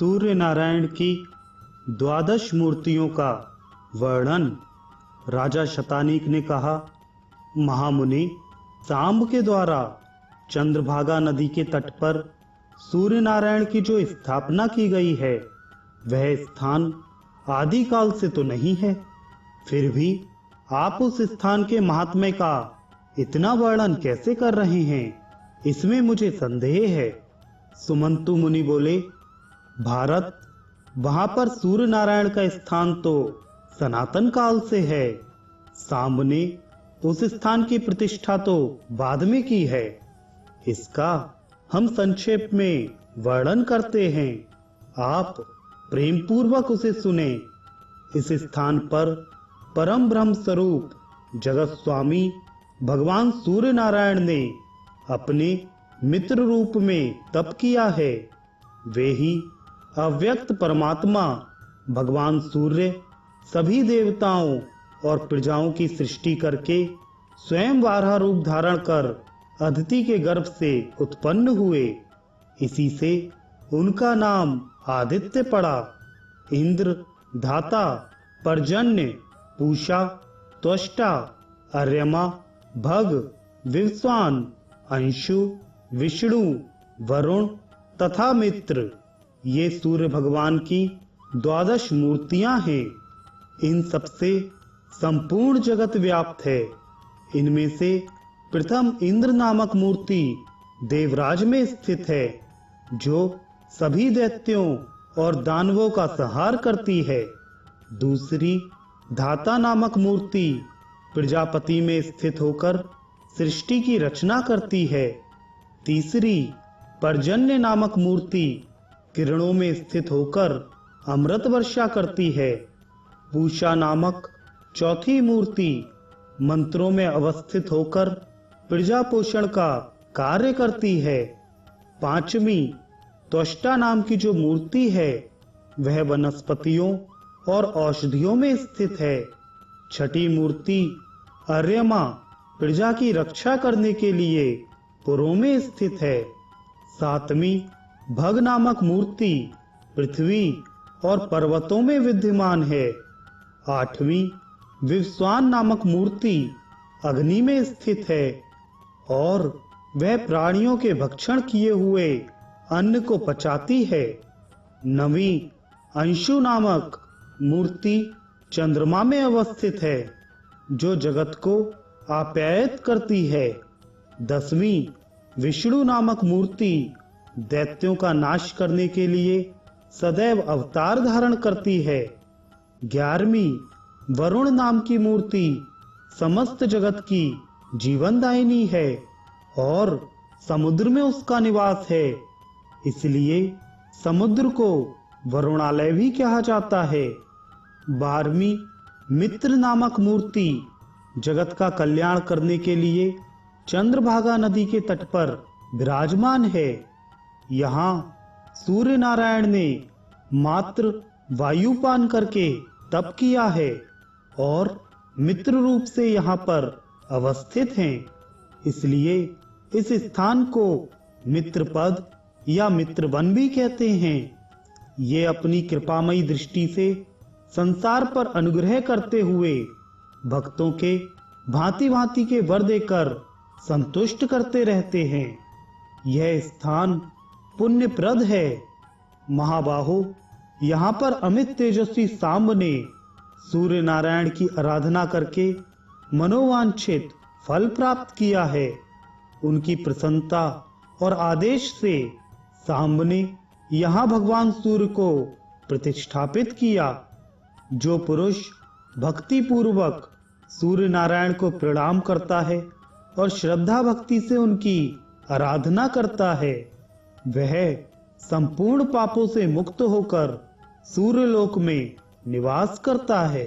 सूर्य नारायण की द्वादश मूर्तियों का वर्णन। राजा शतानीक ने कहा, महामुनि, सांब के द्वारा चंद्रभागा नदी के तट पर सूर्य नारायण की जो स्थापना की गई है वह स्थान आदिकाल से तो नहीं है, फिर भी आप उस स्थान के महात्म्य का इतना वर्णन कैसे कर रहे हैं, इसमें मुझे संदेह है। सुमंतु मुनि बोले, भारत, वहां पर सूर्य नारायण का स्थान तो सनातन काल से है। सांब ने उस स्थान की प्रतिष्ठा तो बाद में की है। इसका हम संक्षेप में वर्णन करते हैं, आप प्रेम पूर्वक उसे सुने। इस स्थान पर परम ब्रह्म स्वरूप जगत स्वामी भगवान सूर्य नारायण ने अपने मित्र रूप में तप किया है। वे ही अव्यक्त परमात्मा भगवान सूर्य सभी देवताओं और प्रजाओं की सृष्टि करके स्वयं वाराह रूप धारण कर अदिति के गर्भ से उत्पन्न हुए। इसी से उनका नाम आदित्य पड़ा। इंद्र, धाता, पर्जन्य, पूषा, त्वष्टा, अर्यमा, भग, विवस्वान, अंशु, विष्णु, वरुण तथा मित्र, ये सूर्य भगवान की द्वादश मूर्तियां हैं। इन सबसे संपूर्ण जगत व्याप्त है। इनमें से प्रथम इंद्र नामक मूर्ति देवराज में स्थित है, जो सभी दैत्यों और दानवों का संहार करती है। दूसरी धाता नामक मूर्ति प्रजापति में स्थित होकर सृष्टि की रचना करती है। तीसरी पर्जन्य नामक मूर्ति किरणों में स्थित होकर अमृत वर्षा करती है। पूषा नामक चौथी मूर्ति मंत्रों में अवस्थित होकर प्रजा पोषण का कार्य करती है। पांचवी त्वष्टा नाम की जो मूर्ति है वह वनस्पतियों और औषधियों में स्थित है। छठी मूर्ति अर्यमा प्रजा की रक्षा करने के लिए पुरों में स्थित है। सातवीं भग नामक मूर्ति पृथ्वी और पर्वतों में विद्यमान है। आठवीं विवस्वान नामक मूर्ति अग्नि में स्थित है और वह प्राणियों के भक्षण किए हुए अन्न को पचाती है। नवीं अंशु नामक मूर्ति चंद्रमा में अवस्थित है, जो जगत को आप्यायित करती है। दसवीं विष्णु नामक मूर्ति दैत्यों का नाश करने के लिए सदैव अवतार धारण करती है। 11वीं वरुण नाम की मूर्ति समस्त जगत की जीवनदायिनी है और समुद्र में उसका निवास है, इसलिए समुद्र को वरुणालय भी कहा जाता है। 12वीं मित्र नामक मूर्ति जगत का कल्याण करने के लिए चंद्रभागा नदी के तट पर विराजमान है। यहाँ सूर्य नारायण ने मात्र वायुपान करके तप किया है और मित्र रूप से यहाँ पर अवस्थित हैं, इसलिए इस स्थान को मित्रपद या मित्रवन भी कहते हैं। ये अपनी कृपामयी दृष्टि से संसार पर अनुग्रह करते हुए भक्तों के भांति भांति के वर देकर संतुष्ट करते रहते हैं। यह स्थान पुण्यप्रद है। महाबाहो, यहाँ पर अमित तेजस्वी सांब ने सूर्य नारायण की आराधना करके मनोवांछित फल प्राप्त किया है। उनकी प्रसन्नता और आदेश से सांब ने यहाँ भगवान सूर्य को प्रतिष्ठापित किया। जो पुरुष भक्ति पूर्वक सूर्य नारायण को प्रणाम करता है और श्रद्धा भक्ति से उनकी आराधना करता है, वह संपूर्ण पापों से मुक्त होकर सूर्यलोक में निवास करता है।